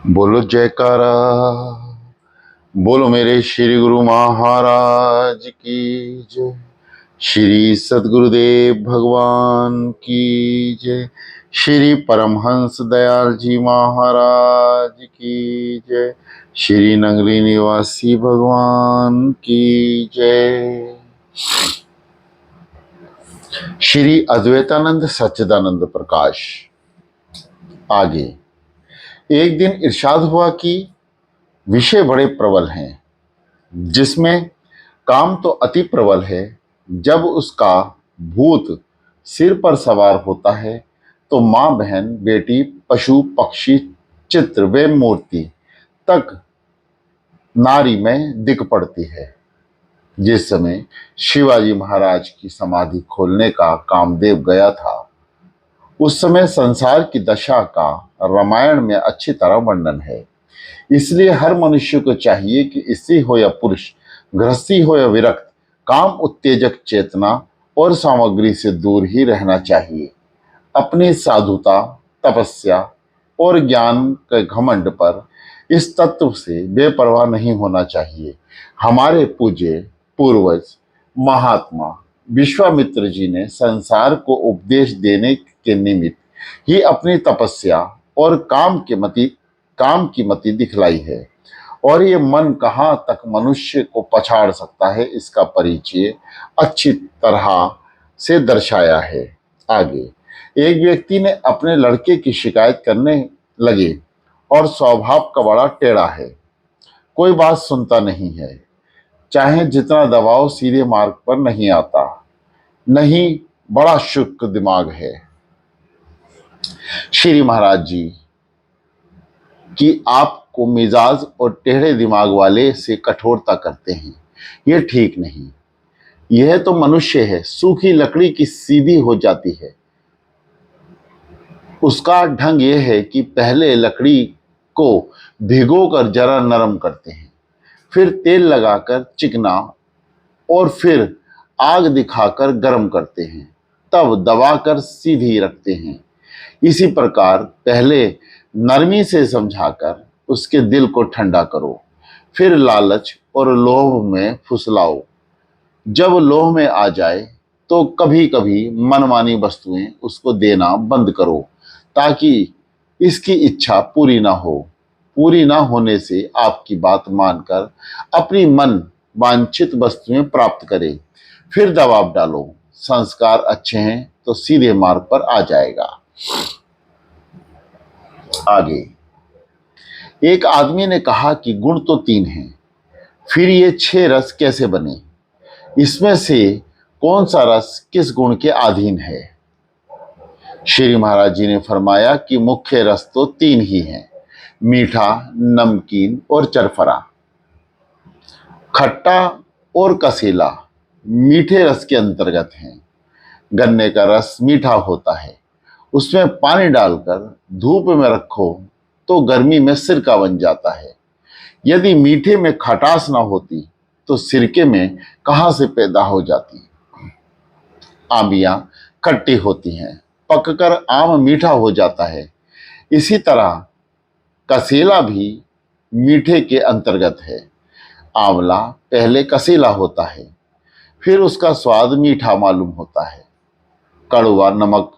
बोलो जयकारा। बोलो मेरे श्री गुरु महाराज की जय। श्री सद्गुरुदेव भगवान की जय। श्री परमहंस दयाल जी महाराज की जय। श्री नगरी निवासी भगवान की जय। श्री अद्वैतानंद सच्चिदानंद प्रकाश। आगे एक दिन इरशाद हुआ कि विषय बड़े प्रबल हैं, जिसमें काम तो अति प्रबल है। जब उसका भूत सिर पर सवार होता है तो माँ बहन बेटी पशु पक्षी चित्र व मूर्ति तक नारी में दिख पड़ती है। जिस समय शिवाजी महाराज की समाधि खोलने का कामदेव गया था, उस समय संसार की दशा का रामायण में अच्छी तरह वर्णन है। इसलिए हर मनुष्य को चाहिए कि स्त्री हो या पुरुष, गृहस्थी हो या विरक्त, काम उत्तेजक चेतना और सामग्री से दूर ही रहना चाहिए। अपनी साधुता, तपस्या और ज्ञान के घमंड पर इस तत्व से बेपरवाह नहीं होना चाहिए। हमारे पूज्य पूर्वज महात्मा विश्वामित्र जी ने संसार को उपदेश देने के निमित्त ही अपनी तपस्या और काम की मति दिखलाई है। और ये मन कहाँ तक मनुष्य को पछाड़ सकता है, इसका परिचय अच्छी तरह से दर्शाया है। आगे एक व्यक्ति ने अपने लड़के की शिकायत करने लगे और स्वभाव का बड़ा टेढ़ा है, कोई बात सुनता नहीं है, चाहे जितना दबाव सीधे मार्ग पर नहीं आता, नहीं बड़ा शुष्क दिमाग है। श्री महाराज जी कि आपको मिजाज और टेढ़े दिमाग वाले से कठोरता करते हैं, यह ठीक नहीं। यह तो मनुष्य है, सूखी लकड़ी की सीधी हो जाती है। उसका ढंग यह है कि पहले लकड़ी को भिगोकर जरा नरम करते हैं, फिर तेल लगाकर चिकना और फिर आग दिखाकर गर्म करते हैं, तब दबाकर सीधी रखते हैं। इसी प्रकार पहले नरमी से समझाकर उसके दिल को ठंडा करो, फिर लालच और लोभ में फुसलाओ। जब लोभ में आ जाए तो कभी कभी मनमानी वस्तुएं उसको देना बंद करो, ताकि इसकी इच्छा पूरी ना हो। पूरी ना होने से आपकी बात मानकर अपनी मन वांछित वस्तुएं प्राप्त करे, फिर दबाव डालो। संस्कार अच्छे हैं तो सीधे मार्ग पर आ जाएगा। आगे एक आदमी ने कहा कि गुण तो 3 हैं, फिर ये 6 रस कैसे बने? इसमें से कौन सा रस किस गुण के अधीन है? श्री महाराज जी ने फरमाया कि मुख्य रस तो 3 ही हैं, मीठा, नमकीन और चरफरा। खट्टा और कसेला मीठे रस के अंतर्गत हैं। गन्ने का रस मीठा होता है, उसमें पानी डालकर धूप में रखो तो गर्मी में सिरका बन जाता है। यदि मीठे में खटास ना होती तो सिरके में कहां से पैदा हो जाती? आमियां खट्टी होती हैं, पककर आम मीठा हो जाता है। इसी तरह कसेला भी मीठे के अंतर्गत है। आंवला पहले कसेला होता है, फिर उसका स्वाद मीठा मालूम होता है। कड़वा नमक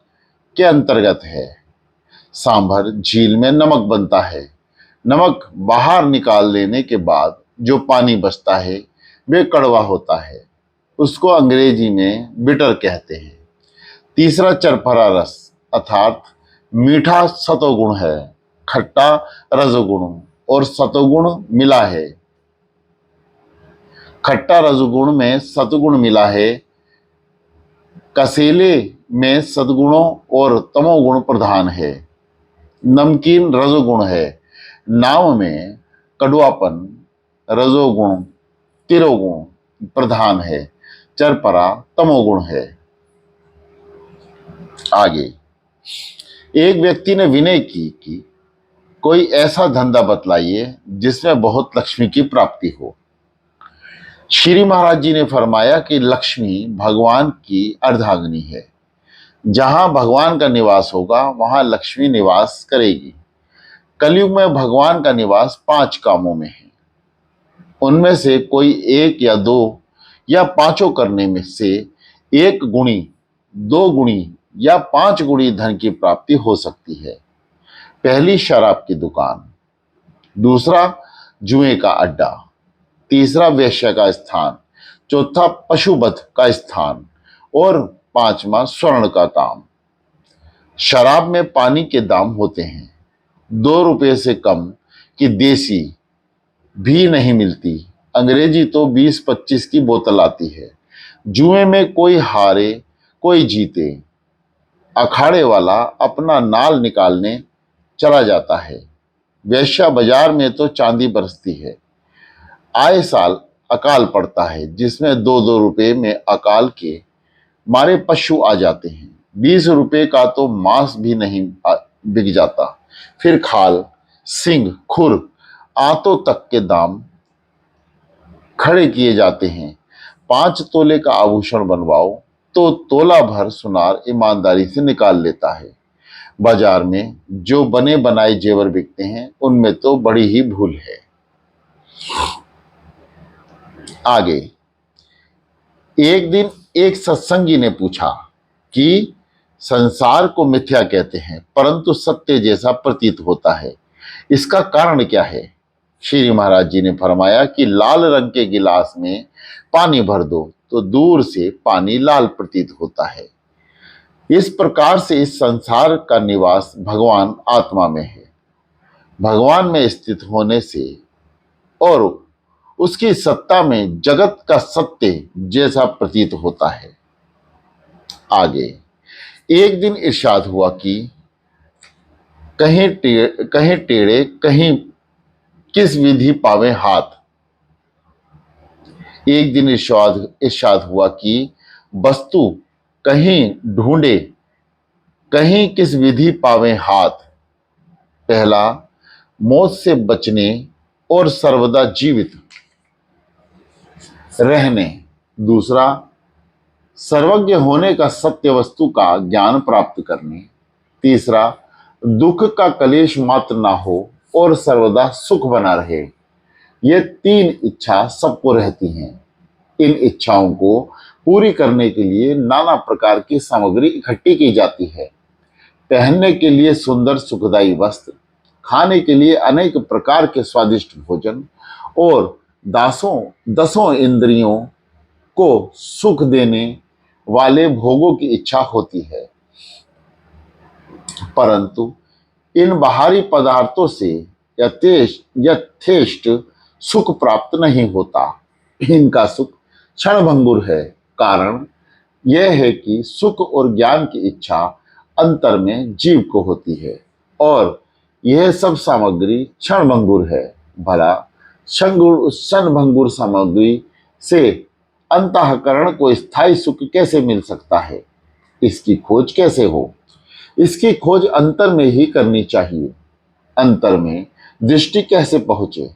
के अंतर्गत है। सांभर झील में नमक बनता है। नमक बाहर निकाल लेने के बाद जो पानी बचता है वे कड़वा होता है, उसको अंग्रेजी में बिटर कहते हैं। तीसरा चरफरा रस अर्थात मीठा सतोगुण है, खट्टा रजोगुण और सतोगुण मिला है। खट्टा रजोगुण में सतगुण मिला है। कसेले में सद्गुणों और तमोगुण प्रधान है। नमकीन रजोगुण है। नाव में कड़वापन रजोगुण तिरोगुण प्रधान है। चरपरा तमोगुण है। आगे एक व्यक्ति ने विनय की कि कोई ऐसा धंधा बतलाइए जिसमें बहुत लक्ष्मी की प्राप्ति हो। श्री महाराज जी ने फरमाया कि लक्ष्मी भगवान की अर्धांगिनी है। जहां भगवान का निवास होगा वहां लक्ष्मी निवास करेगी। कलयुग में भगवान का निवास 5 कामों में है। उनमें से कोई 1 या 2 या 5 करने में से 1 गुणी, 2 गुणी या 5 गुणी धन की प्राप्ति हो सकती है। पहली, शराब की दुकान। दूसरा, जुए का अड्डा। तीसरा, वेश्या का स्थान। चौथा, पशुवध का स्थान। और 5वां, स्वर्ण का काम। शराब में पानी के दाम होते हैं। 2 रुपए से कम की देसी भी नहीं मिलती। अंग्रेजी तो 20-25 की बोतल आती है। जुए में कोई हारे कोई जीते। अखाड़े वाला अपना नाल निकालने चला जाता है। वेश्या बाजार में तो चांदी बरसती है। आए साल अकाल पड़ता है, जिसमें 2-2 रुपए में अकाल के मारे पशु आ जाते हैं। 20 रुपए का तो मांस भी नहीं बिक जाता। फिर खाल, सिंग, खुर, आंतों तक के दाम खड़े किए जाते हैं। 5 तोले का आभूषण बनवाओ तो तोला भर सुनार ईमानदारी से निकाल लेता है। बाजार में जो बने बनाए जेवर बिकते हैं, उनमें तो बड़ी ही भूल है। आगे, एक दिन एक सत्संगी ने पूछा कि संसार को मिथ्या कहते हैं, परंतु सत्य जैसा प्रतीत होता है, इसका कारण क्या है? श्री महाराज जी ने फरमाया कि लाल रंग के गिलास में पानी भर दो तो दूर से पानी लाल प्रतीत होता है। इस प्रकार से इस संसार का निवास भगवान आत्मा में है। भगवान में स्थित होने से और उसकी सत्ता में जगत का सत्य जैसा प्रतीत होता है। आगे, एक दिन इरशाद हुआ कि कहीं टेढ़े कहीं किस विधि पावे हाथ। एक दिन इरशाद हुआ कि वस्तु कहीं ढूंढे कहीं किस विधि पावे हाथ। पहला, मौत से बचने और सर्वदा जीवित रहने। दूसरा, सर्वज्ञ होने का सत्य वस्तु का ज्ञान प्राप्त करने। तीसरा, दुख का कलेश मात्र ना हो और सर्वदा सुख बना रहे। ये 3 इच्छा सबको रहती हैं। इन इच्छाओं को पूरी करने के लिए नाना प्रकार की सामग्री इकट्ठी की जाती है। पहनने के लिए सुंदर सुखदायी वस्त्र, खाने के लिए अनेक प्रकार के स्वादिष्ट भोजन और दसों इंद्रियों को सुख देने वाले भोगों की इच्छा होती है। परंतु इन बाहरी पदार्थों से यथेष्ट सुख प्राप्त नहीं होता। इनका सुख क्षणभंगुर है। कारण यह है कि सुख और ज्ञान की इच्छा अंतर में जीव को होती है और यह सब सामग्री क्षणभंगुर है। भला क्षणभंगुर सामग्री से अंतःकरण को स्थायी सुख कैसे मिल सकता है? इसकी खोज कैसे हो? इसकी खोज अंतर में ही करनी चाहिए। अंतर में दृष्टि कैसे पहुंचे?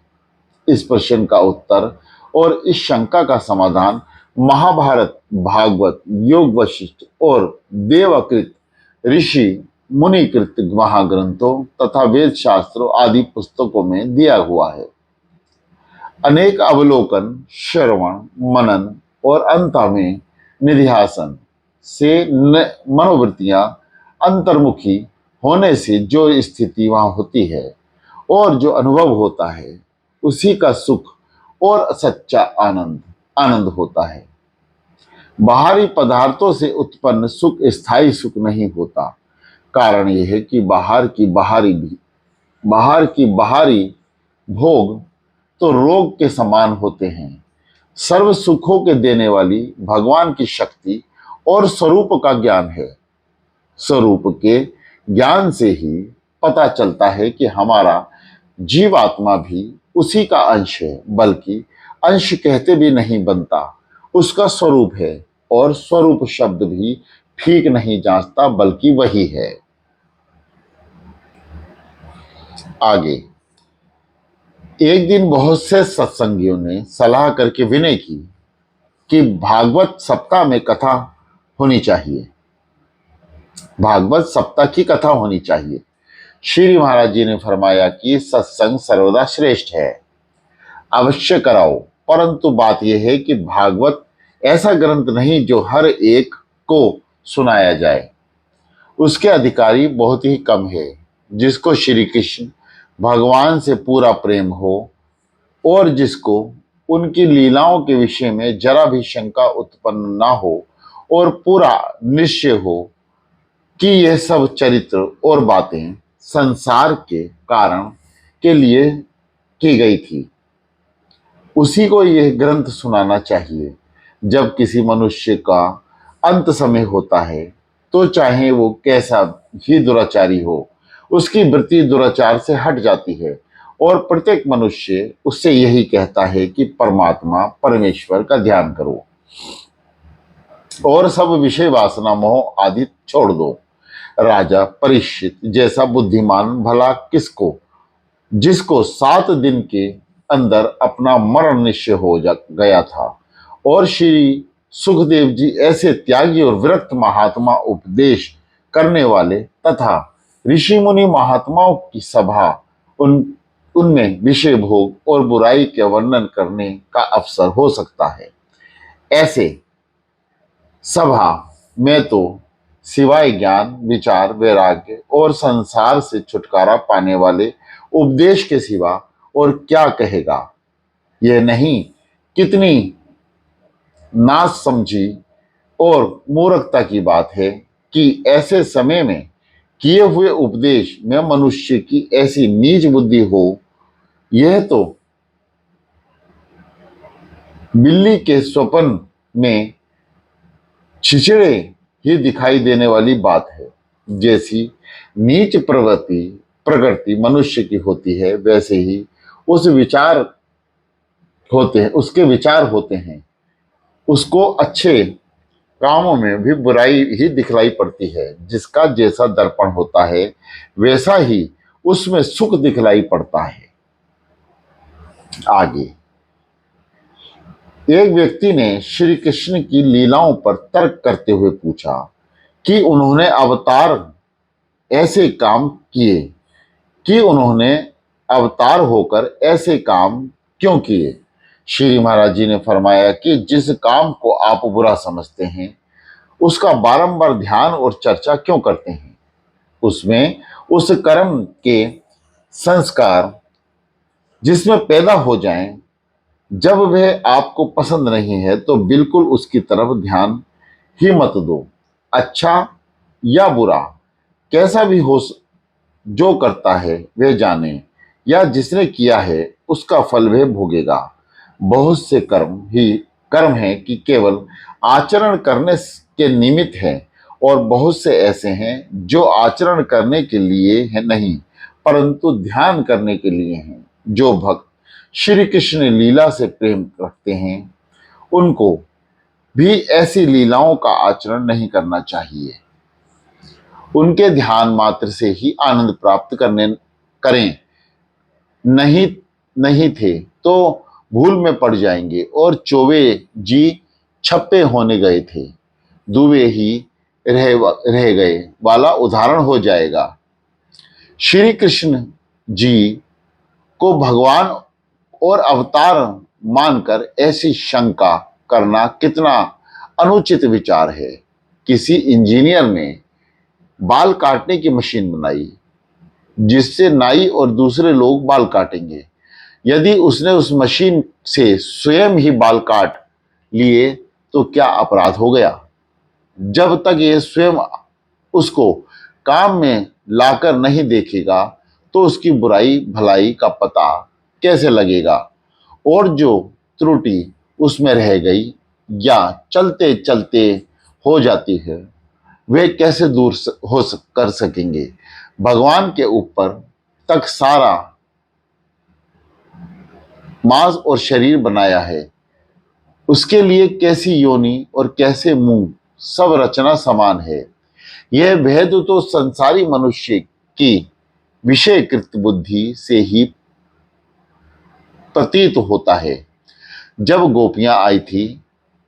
इस प्रश्न का उत्तर और इस शंका का समाधान महाभारत, भागवत, योग वशिष्ठ और देवकृत ऋषि मुनिकृत महाग्रंथों तथा वेद शास्त्रों आदि पुस्तकों में दिया हुआ है। अनेक अवलोकन, श्रवण, मनन और अंत में निध्यासन से मनोवृत्तियां अंतर्मुखी होने से जो स्थिति वहां होती है और जो अनुभव होता है, उसी का सुख और सच्चा आनंद होता है। बाहरी पदार्थों से उत्पन्न सुख स्थायी सुख नहीं होता। कारण यह है कि बाहर की बाहरी भोग तो रोग के समान होते हैं। सर्व सुखों के देने वाली भगवान की शक्ति और स्वरूप का ज्ञान है। स्वरूप के ज्ञान से ही पता चलता है कि हमारा जीवात्मा भी उसी का अंश है, बल्कि अंश कहते भी नहीं बनता, उसका स्वरूप है। और स्वरूप शब्द भी ठीक नहीं जांचता, बल्कि वही है। आगे, एक दिन बहुत से सत्संगियों ने सलाह करके विनय की कि भागवत सप्ताह में कथा होनी चाहिए। भागवत सप्ताह की कथा होनी चाहिए। श्री महाराज जी ने फरमाया कि सत्संग सर्वदा श्रेष्ठ है, अवश्य कराओ, परंतु बात यह है कि भागवत ऐसा ग्रंथ नहीं जो हर एक को सुनाया जाए। उसके अधिकारी बहुत ही कम है। जिसको श्री कृष्ण भगवान से पूरा प्रेम हो और जिसको उनकी लीलाओं के विषय में जरा भी शंका उत्पन्न ना हो और पूरा निश्चय हो कि यह सब चरित्र और बातें संसार के कारण के लिए की गई थी, उसी को यह ग्रंथ सुनाना चाहिए। जब किसी मनुष्य का अंत समय होता है तो चाहे वो कैसा ही दुराचारी हो, उसकी वृत्ति दुराचार से हट जाती है और प्रत्येक मनुष्य उससे यही कहता है कि परमात्मा परमेश्वर का ध्यान करो और सब विषय वासना मोह आदि छोड़ दो। राजा परीक्षित जैसा बुद्धिमान भला किसको, जिसको 7 दिन के अंदर अपना मरण निश्चय हो गया था, और श्री सुखदेव जी ऐसे त्यागी और विरक्त महात्मा उपदेश करने वाले तथा ऋषि मुनि महात्माओं की सभा, उनमें विषय भोग और बुराई के वर्णन करने का अवसर हो सकता है। ऐसे सभा में तो सिवाय ज्ञान विचार वैराग्य और संसार से छुटकारा पाने वाले उपदेश के सिवा और क्या कहेगा। यह नहीं कितनी नासमझी और मूर्खता की बात है कि ऐसे समय में किए हुए उपदेश में मनुष्य की ऐसी नीच बुद्धि हो। यह तो बिल्ली के स्वप्न में छिछड़े ही दिखाई देने वाली बात है। जैसी नीच प्रकृति मनुष्य की होती है, वैसे ही उसके विचार होते हैं। उसको अच्छे कामों में भी बुराई ही दिखलाई पड़ती है। जिसका जैसा दर्पण होता है वैसा ही उसमें सुख दिखलाई पड़ता है। आगे एक व्यक्ति ने श्री कृष्ण की लीलाओं पर तर्क करते हुए पूछा कि उन्होंने अवतार होकर ऐसे काम क्यों किए। श्री महाराज जी ने फरमाया कि जिस काम को आप बुरा समझते हैं उसका बारंबार ध्यान और चर्चा क्यों करते हैं। उसमें उस कर्म के संस्कार जिसमें पैदा हो जाएं, जब वह आपको पसंद नहीं है तो बिल्कुल उसकी तरफ ध्यान ही मत दो। अच्छा या बुरा कैसा भी हो, जो करता है वह जाने या जिसने किया है उसका फल वह भोगेगा। बहुत से कर्म हैं कि केवल आचरण करने के निमित्त हैं और बहुत से ऐसे हैं जो आचरण करने के लिए है नहीं परंतु ध्यान करने के लिए हैं। जो भक्त श्री कृष्ण लीला से प्रेम रखते हैं उनको भी ऐसी लीलाओं का आचरण नहीं करना चाहिए। उनके ध्यान मात्र से ही आनंद प्राप्त करें। नहीं नहीं थे तो भूल में पड़ जाएंगे और चौबे जी छप्पे होने गए थे दुबे ही रह गए वाला उदाहरण हो जाएगा। श्री कृष्ण जी को भगवान और अवतार मानकर ऐसी शंका करना कितना अनुचित विचार है। किसी इंजीनियर ने बाल काटने की मशीन बनाई जिससे नाई और दूसरे लोग बाल काटेंगे। यदि उसने उस मशीन से स्वयं ही बाल काट लिए तो क्या अपराध हो गया। जब तक ये स्वयं उसको काम में लाकर नहीं देखेगा तो उसकी बुराई भलाई का पता कैसे लगेगा। और जो त्रुटि उसमें रह गई या चलते चलते हो जाती है वे कैसे दूर कर सकेंगे। भगवान के ऊपर तक सारा मांस और शरीर बनाया है, उसके लिए कैसी योनि और कैसे मुंह, सब रचना समान है। यह भेद तो संसारी मनुष्य की विषयकृत बुद्धि से ही प्रतीत होता है। जब गोपियां आई थी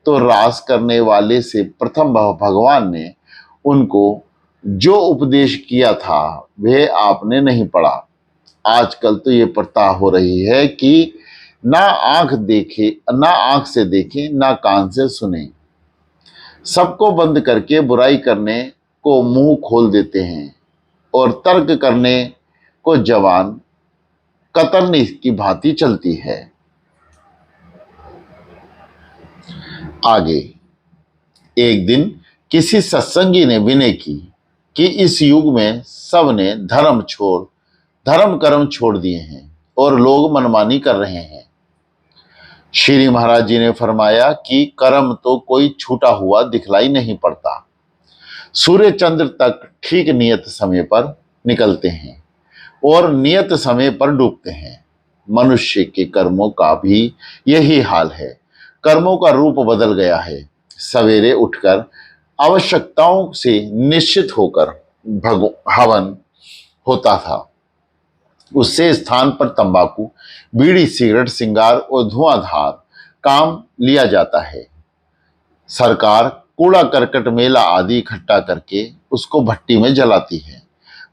तो रास करने वाले से प्रथम भगवान ने उनको जो उपदेश किया था वह आपने नहीं पढ़ा। आजकल तो ये प्रथा हो रही है कि ना आंख से देखे ना कान से सुने, सबको बंद करके बुराई करने को मुंह खोल देते हैं और तर्क करने को जवान कतरनी की भांति चलती है। आगे, एक दिन किसी सत्संगी ने विनय की कि इस युग में सब ने धर्म कर्म छोड़ दिए हैं और लोग मनमानी कर रहे हैं। श्री महाराज जी ने फरमाया कि कर्म तो कोई छूटा हुआ दिखलाई नहीं पड़ता। सूर्य चंद्र तक ठीक नियत समय पर निकलते हैं और नियत समय पर डूबते हैं। मनुष्य के कर्मों का भी यही हाल है। कर्मों का रूप बदल गया है। सवेरे उठकर आवश्यकताओं से निश्चित होकर हवन होता था। उससे स्थान पर तंबाकू, बीड़ी, सिगरेट, सिंगार और धुआंधार काम लिया जाता है। सरकार कूड़ा करकट मेला आदि इकट्ठा करके उसको भट्टी में जलाती है।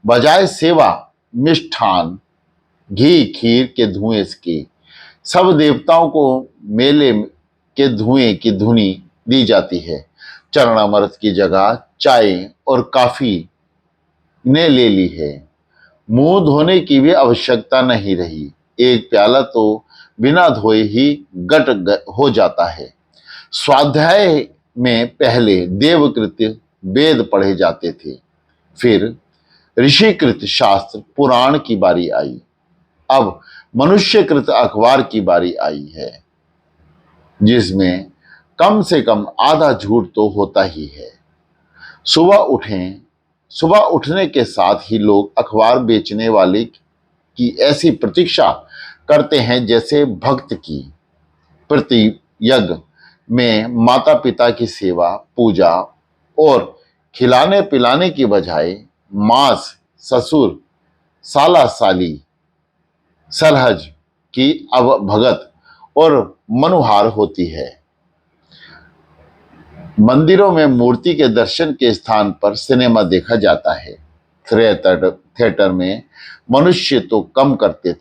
बजाय सेवा, मिष्ठान, घी, खीर के धुएं की सब देवताओं को मेले के धुएं की धुनी दी जाती है। चरणामृत की जगह चाय और कॉफी ने ले ली है। मुंह धोने की भी आवश्यकता नहीं रही। एक प्याला तो बिना धोए ही हो जाता है। स्वाध्याय में पहले देवकृत वेद पढ़े जाते थे, फिर ऋषिकृत शास्त्र पुराण की बारी आई, अब मनुष्यकृत अखबार की बारी आई है, जिसमें कम से कम आधा झूठ तो होता ही है। सुबह उठने के साथ ही लोग अखबार बेचने वाले की ऐसी प्रतीक्षा करते हैं जैसे भक्त की प्रति यज्ञ में माता पिता की सेवा, पूजा और खिलाने पिलाने की बजाय मांस, ससुर, साला साली, सरहज की अब भगत और मनुहार होती है। मंदिरों में मूर्ति के दर्शन के स्थान पर सिनेमा देखा जाता है। थिएटर में मनुष्य तो काम करते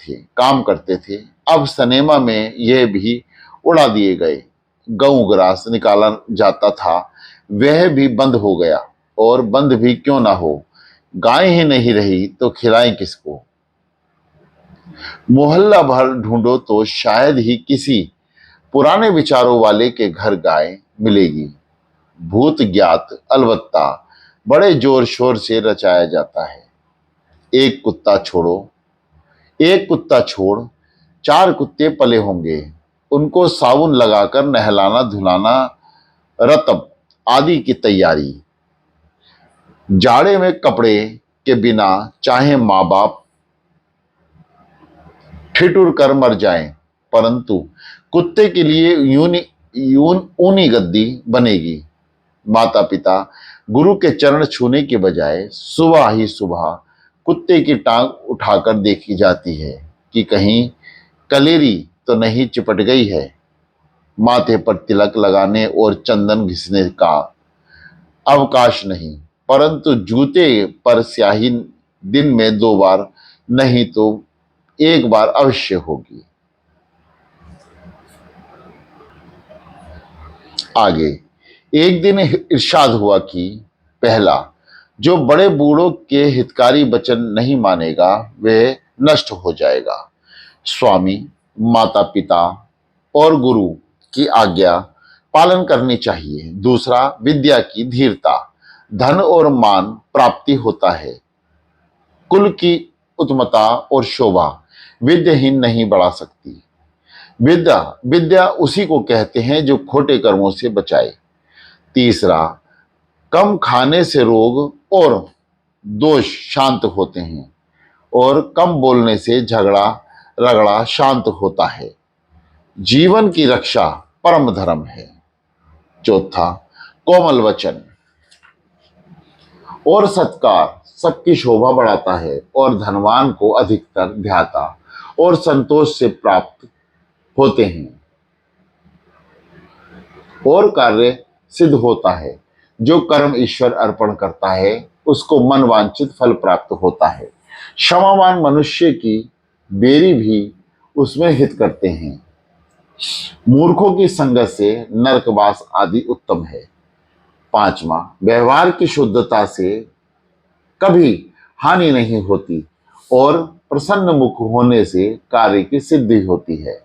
थे, अब सिनेमा में यह भी उड़ा दिए गए। गऊ ग्रास निकाला जाता था, वह भी बंद हो गया। और बंद भी क्यों ना हो, गाय ही नहीं रही तो खिलाएं किसको। मोहल्ला भर ढूंढो तो शायद ही किसी पुराने विचारों वाले के घर गाय मिलेगी। भूत ज्ञात अलबत्ता बड़े जोर शोर से रचाया जाता है। एक कुत्ता छोड़ 4 कुत्ते पले होंगे, उनको साबुन लगाकर नहलाना धुलाना, रतब आदि की तैयारी। जाड़े में कपड़े के बिना चाहे माँ बाप ठिठुर कर मर जाएं, परंतु कुत्ते के लिए ऊनी गद्दी बनेगी। माता पिता गुरु के चरण छूने के बजाय सुबह ही सुबह कुत्ते की टांग उठाकर देखी जाती है कि कहीं कलेरी तो नहीं चिपट गई है। माथे पर तिलक लगाने और चंदन घिसने का अवकाश नहीं, परंतु जूते पर स्याही दिन में 2 बार नहीं तो 1 बार अवश्य होगी। आगे, एक दिन इरशाद हुआ कि पहला, जो बड़े बूढ़ों के हितकारी वचन नहीं मानेगा वह नष्ट हो जाएगा। स्वामी, माता पिता और गुरु की आज्ञा पालन करनी चाहिए। दूसरा, विद्या की धीरता, धन और मान प्राप्ति होता है। कुल की उत्तमता और शोभा विद्याहीन नहीं बढ़ा सकती। विद्या उसी को कहते हैं जो खोटे कर्मों से बचाए। तीसरा, कम खाने से रोग और दोष शांत होते हैं और कम बोलने से झगड़ा रगड़ा शांत होता है। जीवन की रक्षा परम धर्म है। चौथा, कोमल वचन और सत्कार सबकी शोभा बढ़ाता है और धनवान को अधिकतर ध्याता और संतोष से प्राप्त होते हैं और कार्य सिद्ध होता है। जो कर्म ईश्वर अर्पण करता है उसको मनवांछित फल प्राप्त होता है। क्षमावान मनुष्य की बेरी भी उसमें हित करते हैं। मूर्खों की संगत से नरकवास आदि उत्तम है। पांचवा, व्यवहार की शुद्धता से कभी हानि नहीं होती और प्रसन्न मुख होने से कार्य की सिद्धि होती है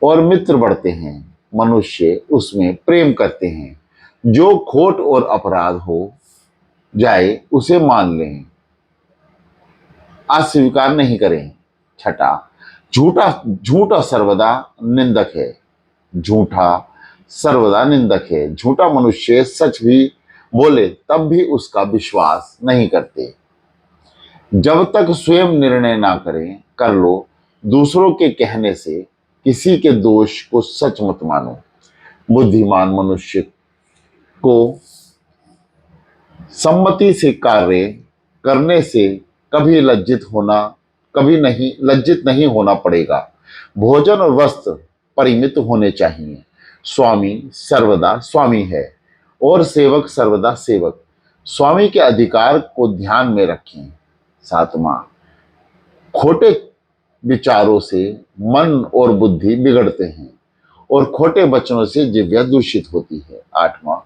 और मित्र बढ़ते हैं। मनुष्य उसमें प्रेम करते हैं। जो खोट और अपराध हो जाए उसे मान लें, अस्वीकार नहीं करें। छठा, झूठा झूठा सर्वदा निंदक है। झूठा सर्वदा निंदक है। झूठा मनुष्य सच भी बोले तब भी उसका विश्वास नहीं करते। जब तक स्वयं निर्णय ना करें कर लो, दूसरों के कहने से किसी के दोष को सच मत मानो। बुद्धिमान मनुष्य को सम्मति से कार्य करने से लज्जित नहीं होना पड़ेगा। भोजन और वस्त्र परिमित होने चाहिए। स्वामी सर्वदा स्वामी है और सेवक सर्वदा सेवक। स्वामी के अधिकार को ध्यान में रखें। सातवां, खोटे विचारों से मन और बुद्धि बिगड़ते हैं और खोटे वचनों से जिह्वा दूषित होती है। आठवां,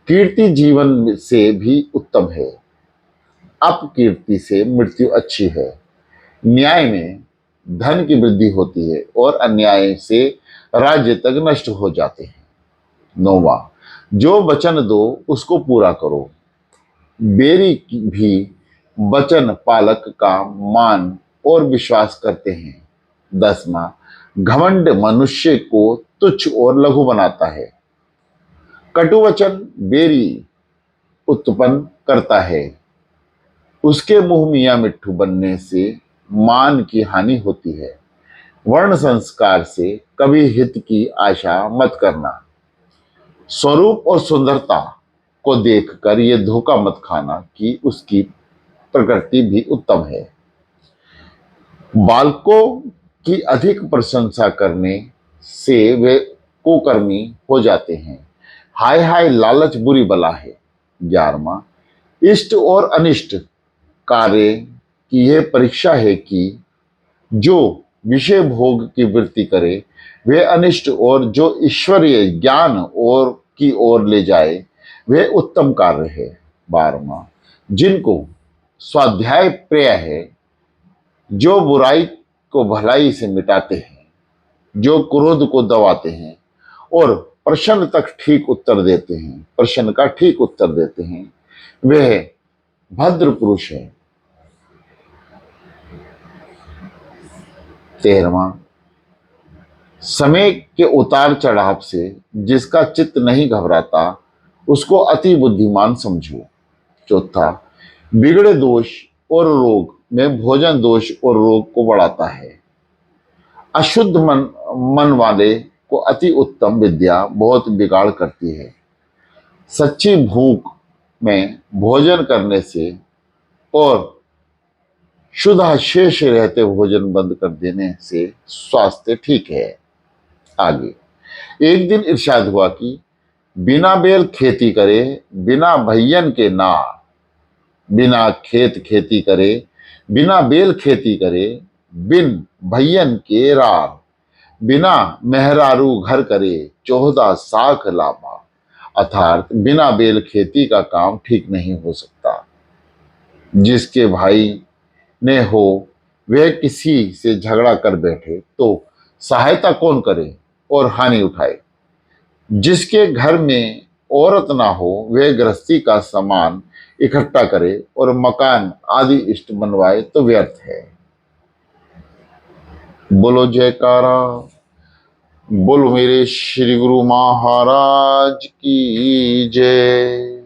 कीर्ति जीवन से भी उत्तम है, अपकीर्ति से मृत्यु अच्छी है। न्याय में धन की वृद्धि होती है और अन्याय से राज्य तक नष्ट हो जाते हैं। नौवां, जो वचन दो उसको पूरा करो। बेरी भी वचन पालक का मान और विश्वास करते हैं। 10वां, घमंड मनुष्य को तुच्छ और लघु बनाता है। कटु वचन बेरी उत्पन्न करता है। उसके मुंह मियां मिट्ठू बनने से मान की हानि होती है। वर्ण संस्कार से कभी हित की आशा मत करना। स्वरूप और सुंदरता को देखकर यह धोखा मत खाना कि उसकी प्रकृति भी उत्तम है। बालकों की अधिक प्रशंसा करने से वे कुकर्मी हो जाते हैं। हाय हाय लालच बुरी बला है। 11वां, इष्ट और अनिष्ट कार्य की यह परीक्षा है कि जो विषय भोग की वृत्ति करे वह अनिष्ट और जो ईश्वरीय ज्ञान और की ओर ले जाए वह उत्तम कार्य है। 12वां, जिनको स्वाध्याय प्रिय है, जो बुराई को भलाई से मिटाते हैं, जो क्रोध को दबाते हैं और प्रश्न का ठीक उत्तर देते हैं वह भद्र पुरुष है। 13वां, समय के उतार चढ़ाव से जिसका चित्त नहीं घबराता उसको अति बुद्धिमान समझो। चौथा, बिगड़े दोष और रोग में भोजन दोष और रोग को बढ़ाता है। अशुद्ध मन वाले को अति उत्तम विद्या बहुत बिगाड़ करती है। सच्ची भूख में भोजन करने से और शुद्ध शेष रहते भोजन बंद कर देने से स्वास्थ्य ठीक है। आगे, एक दिन इरशाद हुआ कि बिना बेल खेती करे, बिना भैयन के नार, बिना खेत खेती करे, बिना बेल खेती करे, बिन भैयन के रार, बिना मेहरारू घर करे, 14 साख लाभा। अर्थात बिना बेल खेती का काम ठीक नहीं हो सकता। जिसके भाई ने हो वह किसी से झगड़ा कर बैठे तो सहायता कौन करे और हानि उठाए। जिसके घर में औरत ना हो वह गृहस्थी का सामान इकट्ठा करे और मकान आदि इष्ट बनवाए तो व्यर्थ है। बोलो जयकारा, बोलो मेरे श्री गुरु महाराज की जय।